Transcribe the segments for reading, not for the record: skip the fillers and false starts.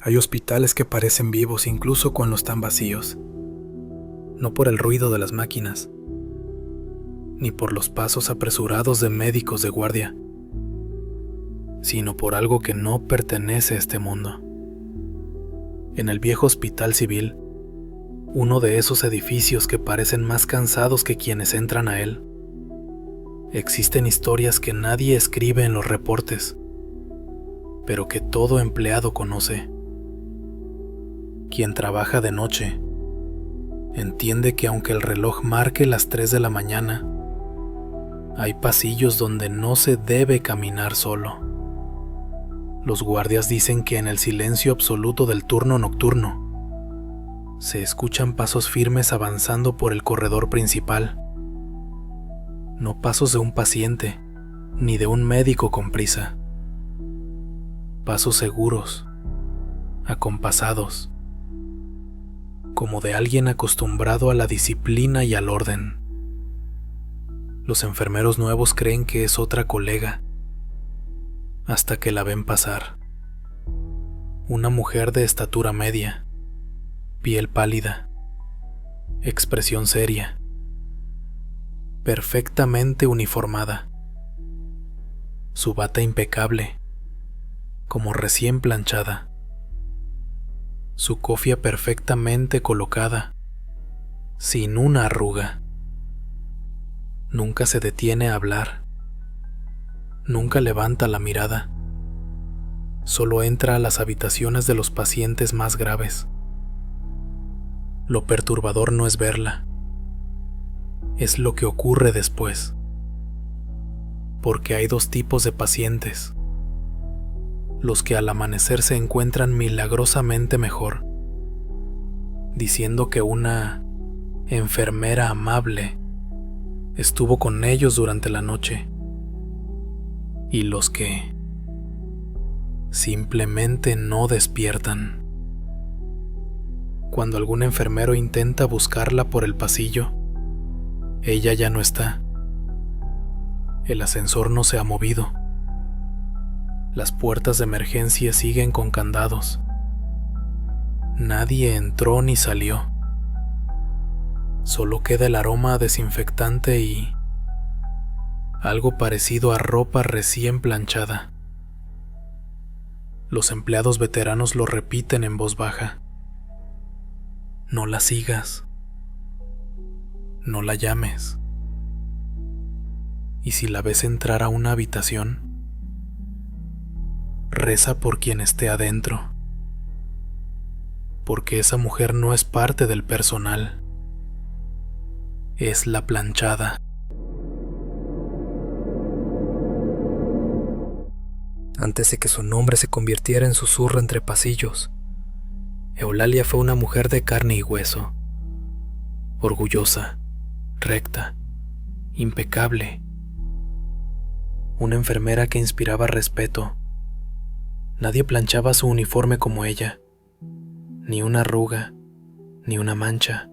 Hay hospitales que parecen vivos incluso cuando están vacíos, no por el ruido de las máquinas, ni por los pasos apresurados de médicos de guardia, sino por algo que no pertenece a este mundo. En el viejo hospital civil, uno de esos edificios que parecen más cansados que quienes entran a él, existen historias que nadie escribe en los reportes, pero que todo empleado conoce. Quien trabaja de noche entiende que aunque el reloj marque las 3 de la mañana, hay pasillos donde no se debe caminar solo. Los guardias dicen que en el silencio absoluto del turno nocturno se escuchan pasos firmes avanzando por el corredor principal. No pasos de un paciente, ni de un médico con prisa. Pasos seguros, acompasados, como de alguien acostumbrado a la disciplina y al orden. Los enfermeros nuevos creen que es otra colega, hasta que la ven pasar. Una mujer de estatura media, piel pálida, expresión seria, perfectamente uniformada, su bata impecable, como recién planchada, su cofia perfectamente colocada, sin una arruga. Nunca se detiene a hablar, nunca levanta la mirada, solo entra a las habitaciones de los pacientes más graves. Lo perturbador no es verla, es lo que ocurre después, porque hay dos tipos de pacientes: los que al amanecer se encuentran milagrosamente mejor, diciendo que una enfermera amable estuvo con ellos durante la noche, y los que simplemente no despiertan. Cuando algún enfermero intenta buscarla por el pasillo, ella ya no está. El ascensor no se ha movido. Las puertas de emergencia siguen con candados. Nadie entró ni salió. Solo queda el aroma a desinfectante y algo parecido a ropa recién planchada. Los empleados veteranos lo repiten en voz baja. No la sigas. No la llames. Y si la ves entrar a una habitación, reza por quien esté adentro, porque esa mujer no es parte del personal, es la planchada. Antes de que su nombre se convirtiera en susurro entre pasillos, Eulalia fue una mujer de carne y hueso, orgullosa, recta, impecable, una enfermera que inspiraba respeto. Nadie planchaba su uniforme como ella, ni una arruga, ni una mancha.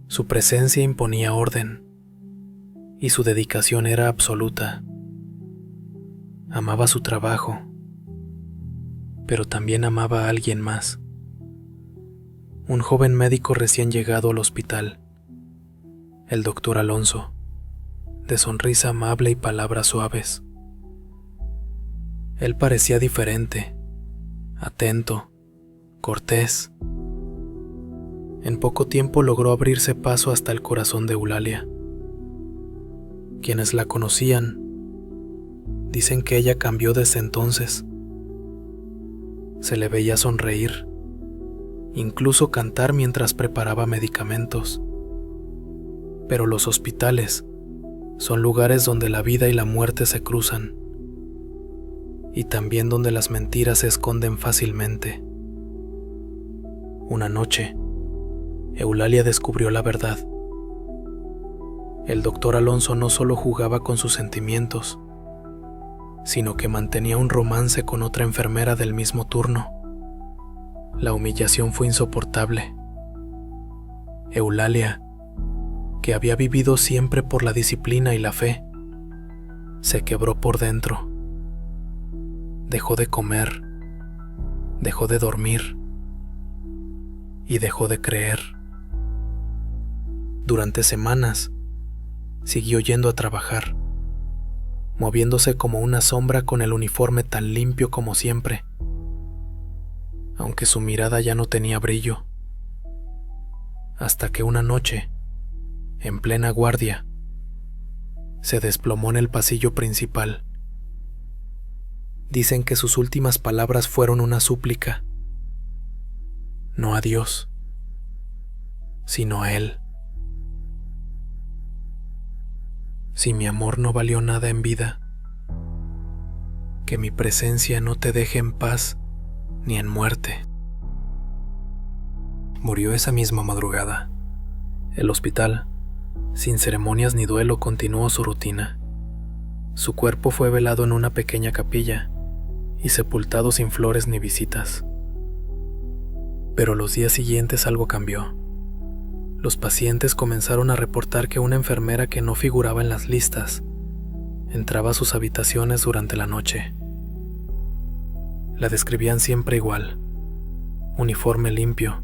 Su presencia imponía orden, y su dedicación era absoluta. Amaba su trabajo, pero también amaba a alguien más. Un joven médico recién llegado al hospital, el doctor Alonso, de sonrisa amable y palabras suaves. Él parecía diferente, atento, cortés. En poco tiempo logró abrirse paso hasta el corazón de Eulalia. Quienes la conocían dicen que ella cambió desde entonces. Se le veía sonreír, incluso cantar mientras preparaba medicamentos. Pero los hospitales son lugares donde la vida y la muerte se cruzan, y también donde las mentiras se esconden fácilmente. Una noche, Eulalia descubrió la verdad. El doctor Alonso no solo jugaba con sus sentimientos, sino que mantenía un romance con otra enfermera del mismo turno. La humillación fue insoportable. Eulalia, que había vivido siempre por la disciplina y la fe, se quebró por dentro. Dejó de comer, dejó de dormir y dejó de creer. Durante semanas siguió yendo a trabajar, moviéndose como una sombra con el uniforme tan limpio como siempre, aunque su mirada ya no tenía brillo. Hasta que una noche, en plena guardia, se desplomó en el pasillo principal. Dicen que sus últimas palabras fueron una súplica, no a Dios, sino a él. Si mi amor no valió nada en vida, que mi presencia no te deje en paz ni en muerte. Murió esa misma madrugada. El hospital, sin ceremonias ni duelo, continuó su rutina. Su cuerpo fue velado en una pequeña capilla y sepultado sin flores ni visitas. Pero los días siguientes algo cambió. Los pacientes comenzaron a reportar que una enfermera que no figuraba en las listas entraba a sus habitaciones durante la noche. La describían siempre igual: uniforme limpio,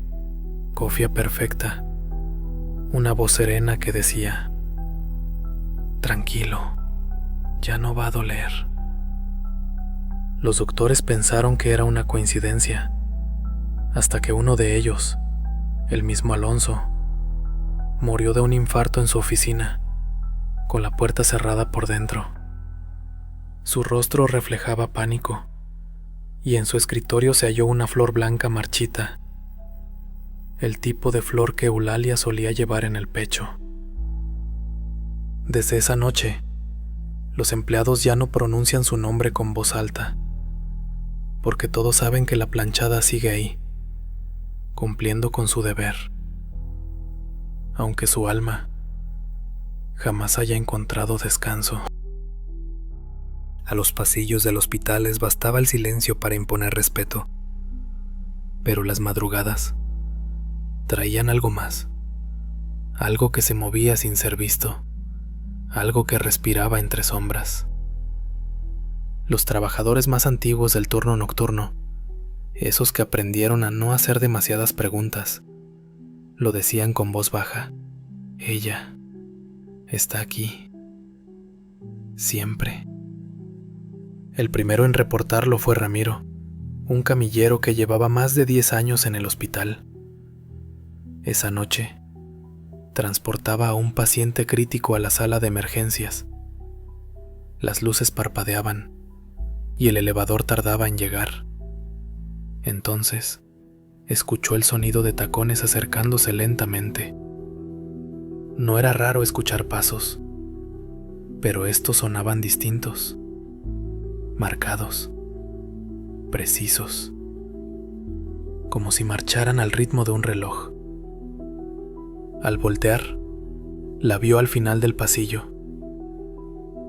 cofia perfecta, una voz serena que decía: tranquilo, ya no va a doler. Los doctores pensaron que era una coincidencia, hasta que uno de ellos, el mismo Alonso, murió de un infarto en su oficina, con la puerta cerrada por dentro. Su rostro reflejaba pánico, y en su escritorio se halló una flor blanca marchita, el tipo de flor que Eulalia solía llevar en el pecho. Desde esa noche, los empleados ya no pronuncian su nombre con voz alta, porque todos saben que la planchada sigue ahí, cumpliendo con su deber, aunque su alma jamás haya encontrado descanso. A los pasillos del hospital les bastaba el silencio para imponer respeto, pero las madrugadas traían algo más, algo que se movía sin ser visto, algo que respiraba entre sombras. Los trabajadores más antiguos del turno nocturno, esos que aprendieron a no hacer demasiadas preguntas, lo decían con voz baja: ella está aquí, siempre. El primero en reportarlo fue Ramiro, un camillero que llevaba más de 10 años en el hospital. Esa noche, transportaba a un paciente crítico a la sala de emergencias. Las luces parpadeaban y el elevador tardaba en llegar. Entonces, escuchó el sonido de tacones acercándose lentamente. No era raro escuchar pasos, pero estos sonaban distintos, marcados, precisos, como si marcharan al ritmo de un reloj. Al voltear, la vio al final del pasillo,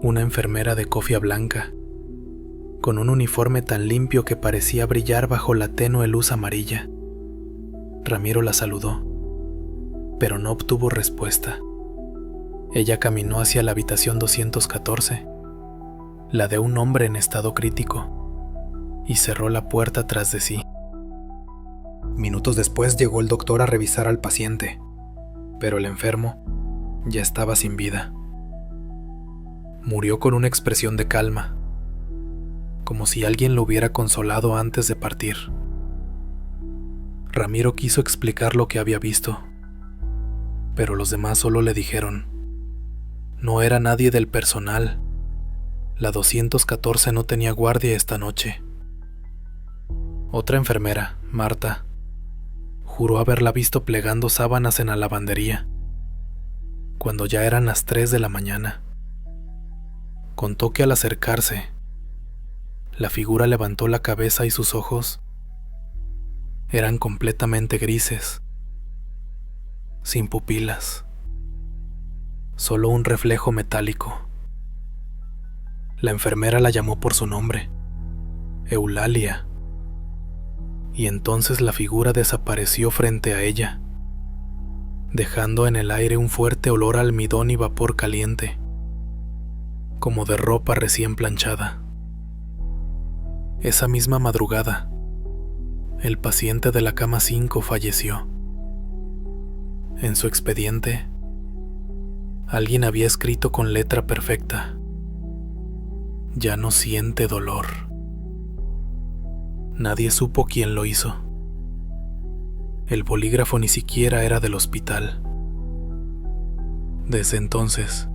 una enfermera de cofia blanca, con un uniforme tan limpio que parecía brillar bajo la tenue luz amarilla. Ramiro la saludó, pero no obtuvo respuesta. Ella caminó hacia la habitación 214, la de un hombre en estado crítico, y cerró la puerta tras de sí. Minutos después llegó el doctor a revisar al paciente, pero el enfermo ya estaba sin vida. Murió con una expresión de calma, como si alguien lo hubiera consolado antes de partir. Ramiro quiso explicar lo que había visto, pero los demás solo le dijeron: no era nadie del personal. La 214 no tenía guardia esta noche. Otra enfermera, Marta, juró haberla visto plegando sábanas en la lavandería, cuando ya eran las 3 de la mañana. Contó que al acercarse, la figura levantó la cabeza y sus ojos eran completamente grises, sin pupilas, solo un reflejo metálico. La enfermera la llamó por su nombre, Eulalia, y entonces la figura desapareció frente a ella, dejando en el aire un fuerte olor a almidón y vapor caliente, como de ropa recién planchada. Esa misma madrugada, el paciente de la cama 5 falleció. En su expediente, alguien había escrito con letra perfecta: ya no siente dolor. Nadie supo quién lo hizo. El bolígrafo ni siquiera era del hospital. Desde entonces,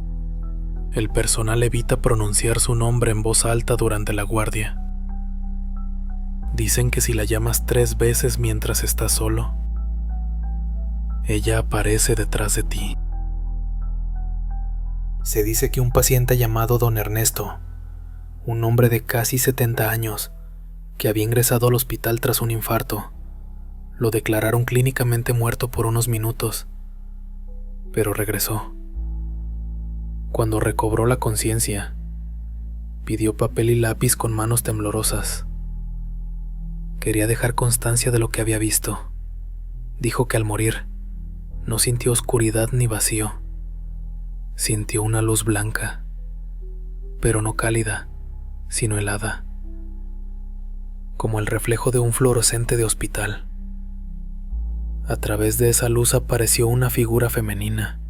el personal evita pronunciar su nombre en voz alta durante la guardia. Dicen que si la llamas 3 veces mientras estás solo, ella aparece detrás de ti. Se dice que un paciente llamado Don Ernesto, un hombre de casi 70 años, que había ingresado al hospital tras un infarto, lo declararon clínicamente muerto por unos minutos, pero regresó. Cuando recobró la conciencia, pidió papel y lápiz con manos temblorosas. Quería dejar constancia de lo que había visto. Dijo que al morir no sintió oscuridad ni vacío. Sintió una luz blanca, pero no cálida, sino helada, como el reflejo de un fluorescente de hospital. A través de esa luz apareció una figura femenina,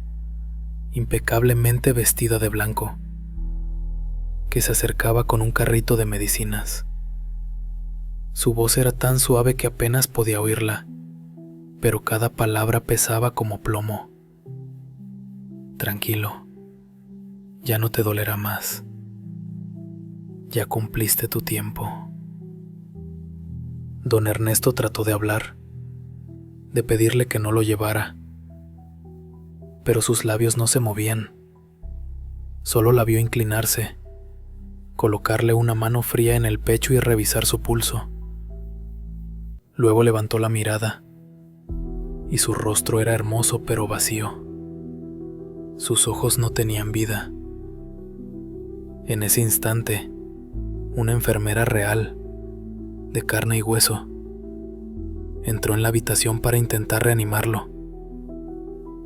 impecablemente vestida de blanco, que se acercaba con un carrito de medicinas. Su voz era tan suave que apenas podía oírla, pero cada palabra pesaba como plomo. Tranquilo, ya no te dolerá más. Ya cumpliste tu tiempo. Don Ernesto trató de hablar, de pedirle que no lo llevara, pero sus labios no se movían. Solo la vio inclinarse, colocarle una mano fría en el pecho y revisar su pulso. Luego levantó la mirada, y su rostro era hermoso pero vacío. Sus ojos no tenían vida. En ese instante, una enfermera real, de carne y hueso, entró en la habitación para intentar reanimarlo.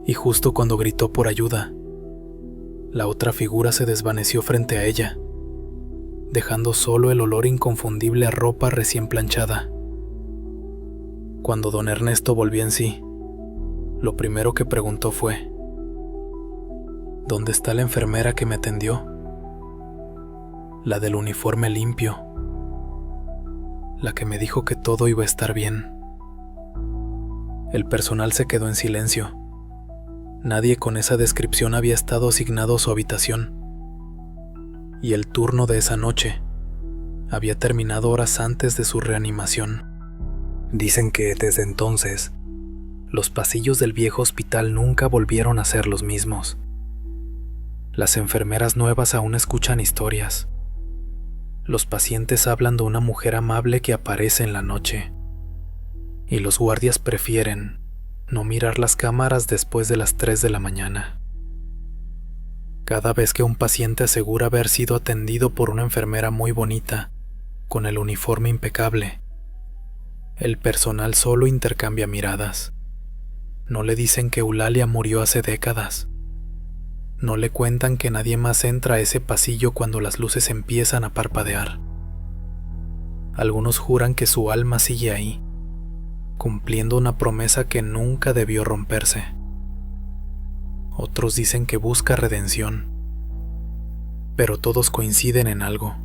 Y justo cuando gritó por ayuda, la otra figura se desvaneció frente a ella, dejando solo el olor inconfundible a ropa recién planchada. Cuando don Ernesto volvió en sí, lo primero que preguntó fue: ¿dónde está la enfermera que me atendió? La del uniforme limpio, la que me dijo que todo iba a estar bien. El personal se quedó en silencio. Nadie con esa descripción había estado asignado a su habitación, y el turno de esa noche había terminado horas antes de su reanimación. Dicen que desde entonces, los pasillos del viejo hospital nunca volvieron a ser los mismos. Las enfermeras nuevas aún escuchan historias. Los pacientes hablan de una mujer amable que aparece en la noche, y los guardias prefieren no mirar las cámaras después de las 3 de la mañana. Cada vez que un paciente asegura haber sido atendido por una enfermera muy bonita, con el uniforme impecable, el personal solo intercambia miradas. No le dicen que Eulalia murió hace décadas. No le cuentan que nadie más entra a ese pasillo cuando las luces empiezan a parpadear. Algunos juran que su alma sigue ahí, cumpliendo una promesa que nunca debió romperse. Otros dicen que busca redención, pero todos coinciden en algo.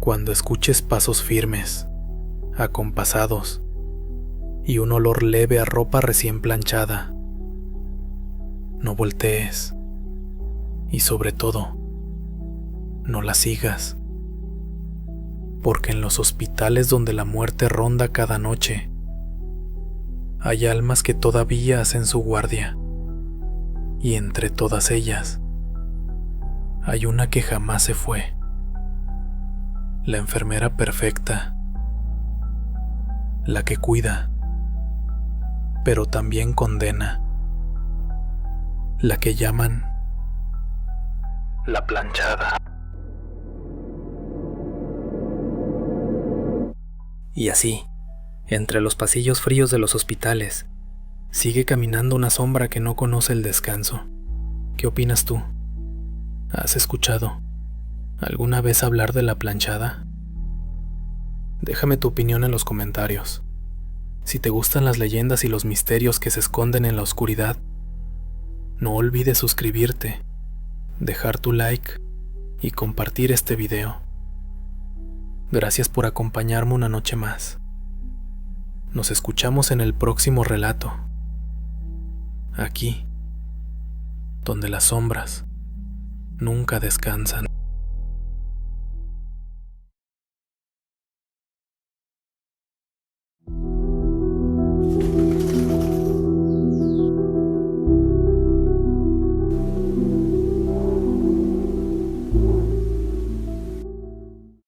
Cuando escuches pasos firmes, acompasados, y un olor leve a ropa recién planchada, no voltees, y sobre todo, no la sigas, porque en los hospitales donde la muerte ronda cada noche, hay almas que todavía hacen su guardia, y entre todas ellas, hay una que jamás se fue, la enfermera perfecta, la que cuida, pero también condena, la que llaman la planchada. Y así, entre los pasillos fríos de los hospitales, sigue caminando una sombra que no conoce el descanso. ¿Qué opinas tú? ¿Has escuchado alguna vez hablar de la planchada? Déjame tu opinión en los comentarios. Si te gustan las leyendas y los misterios que se esconden en la oscuridad, no olvides suscribirte, dejar tu like y compartir este video. Gracias por acompañarme una noche más. Nos escuchamos en el próximo relato. Aquí, donde las sombras nunca descansan.